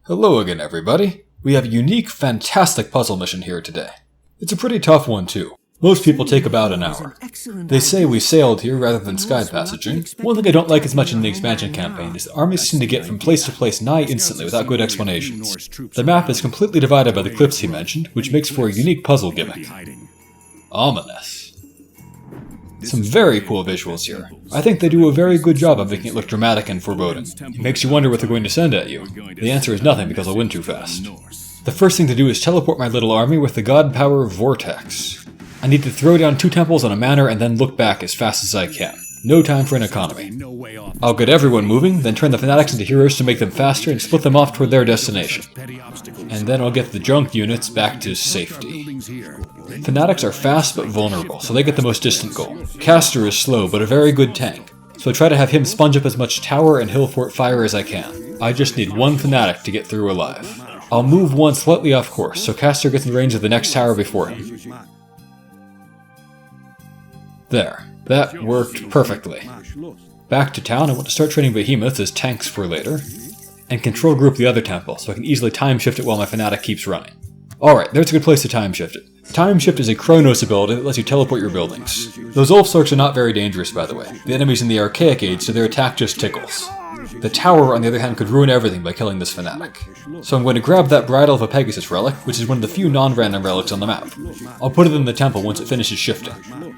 Hello again, everybody. We have a unique, fantastic puzzle mission here today. It's a pretty tough one, too. Most people take about an hour. They say we sailed here rather than sky passaging. One thing I don't like as much in the expansion campaign is that armies seem to get from place to place nigh instantly without good explanations. The map is completely divided by the cliffs he mentioned, which makes for a unique puzzle gimmick. Ominous. Some very cool visuals here. I think they do a very good job of making it look dramatic and foreboding. It makes you wonder what they're going to send at you. The answer is nothing because I'll win too fast. The first thing to do is teleport my little army with the god power Vortex. I need to throw down 2 temples on a manor and then look back as fast as I can. No time for an economy. I'll get everyone moving, then turn the fanatics into heroes to make them faster and split them off toward their destination. And then I'll get the junk units back to safety. Fanatics are fast but vulnerable, so they get the most distant goal. Caster is slow but a very good tank, so I try to have him sponge up as much tower and hill fort fire as I can. I just need 1 fanatic to get through alive. I'll move 1 slightly off course, so Caster gets in range of the next tower before him. There. That worked perfectly. Back to town, I want to start training behemoths as tanks for later, and control group the other temple, so I can easily time shift it while my fanatic keeps running. Alright, there's a good place to time shift it. Time shift is a Chronos ability that lets you teleport your buildings. Those Ulfsorks are not very dangerous, by the way. The enemy's in the Archaic Age, so their attack just tickles. The tower, on the other hand, could ruin everything by killing this fanatic. So I'm going to grab that Bridle of a Pegasus relic, which is one of the few non-random relics on the map. I'll put it in the temple once it finishes shifting.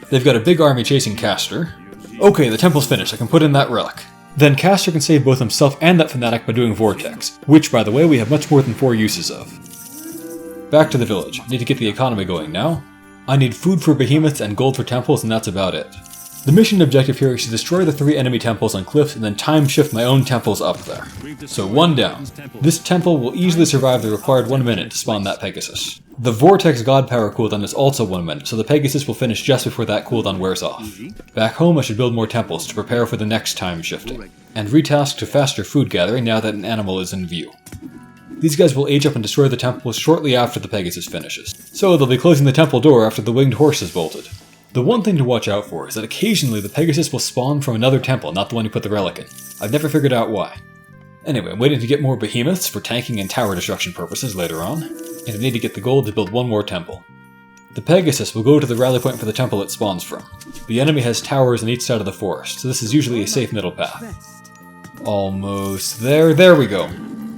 They've got a big army chasing Caster. Okay, the temple's finished, I can put in that relic. Then Caster can save both himself and that fanatic by doing Vortex, which, by the way, we have much more than 4 uses of. Back to the village. I need to get the economy going now. I need food for behemoths and gold for temples, and that's about it. The mission objective here is to destroy the 3 enemy temples on cliffs and then time shift my own temples up there. So 1 down. This temple will easily survive the required 1 minute to spawn that Pegasus. The Vortex God Power cooldown is also 1 minute, so the Pegasus will finish just before that cooldown wears off. Back home I should build more temples to prepare for the next time shifting, and retask to faster food gathering now that an animal is in view. These guys will age up and destroy the temple shortly after the Pegasus finishes, so they'll be closing the temple door after the winged horse is bolted. The one thing to watch out for is that occasionally the Pegasus will spawn from another temple, not the one you put the relic in. I've never figured out why. Anyway, I'm waiting to get more behemoths for tanking and tower destruction purposes later on, and I need to get the gold to build 1 more temple. The Pegasus will go to the rally point for the temple it spawns from. The enemy has towers on each side of the forest, so this is usually a safe middle path. Almost there. There we go.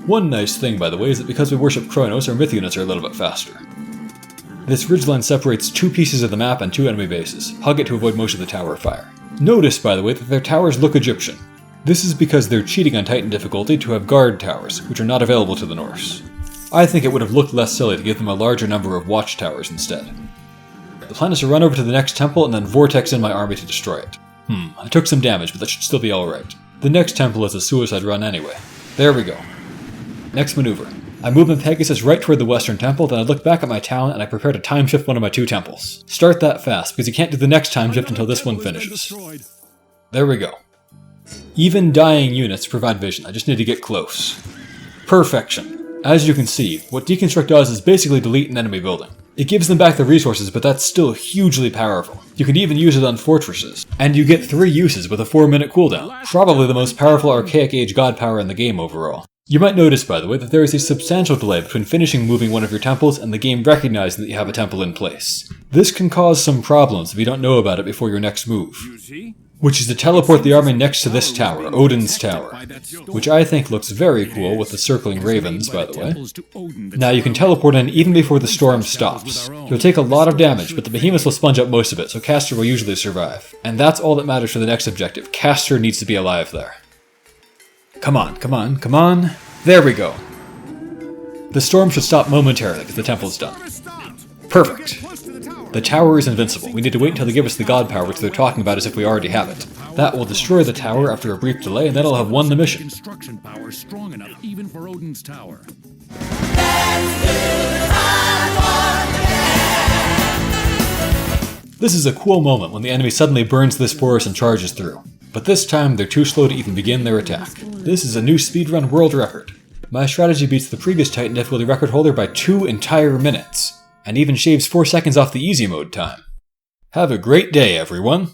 One nice thing, by the way, is that because we worship Chronos, our myth units are a little bit faster. This ridgeline separates 2 pieces of the map and 2 enemy bases. Hug it to avoid most of the tower fire. Notice, by the way, that their towers look Egyptian. This is because they're cheating on Titan difficulty to have guard towers, which are not available to the Norse. I think it would have looked less silly to give them a larger number of watchtowers instead. The plan is to run over to the next temple and then vortex in my army to destroy it. I took some damage, but that should still be alright. The next temple is a suicide run anyway. There we go. Next maneuver. I move my Pegasus right toward the western temple, then I look back at my town and I prepare to time shift one of my 2 temples. Start that fast, because you can't do the next time shift until this one finishes. There we go. Even dying units provide vision, I just need to get close. Perfection. As you can see, what Deconstruct does is basically delete an enemy building. It gives them back the resources, but that's still hugely powerful. You can even use it on fortresses. And you get 3 uses with a 4-minute cooldown. Probably the most powerful Archaic Age god power in the game overall. You might notice, by the way, that there is a substantial delay between finishing moving one of your temples and the game recognizing that you have a temple in place. This can cause some problems if you don't know about it before your next move, which is to teleport the army next to this tower, Odin's tower, which I think looks very cool with the circling ravens, by the way. Now you can teleport in even before the storm stops. You'll take a lot of damage, but the behemoths will sponge up most of it, so Caster will usually survive. And that's all that matters for the next objective. Caster needs to be alive there. Come on, come on, come on. There we go. The storm should stop momentarily because the temple's done. Perfect. The tower is invincible. We need to wait until they give us the god power, which they're talking about as if we already have it. That will destroy the tower after a brief delay, and then I'll have won the mission. Construction power strong enough even for Odin's tower. This is a cool moment when the enemy suddenly burns this forest and charges through. But this time, they're too slow to even begin their attack. This is a new speedrun world record. My strategy beats the previous Titan difficulty record holder by 2 entire minutes, and even shaves 4 seconds off the easy mode time. Have a great day, everyone!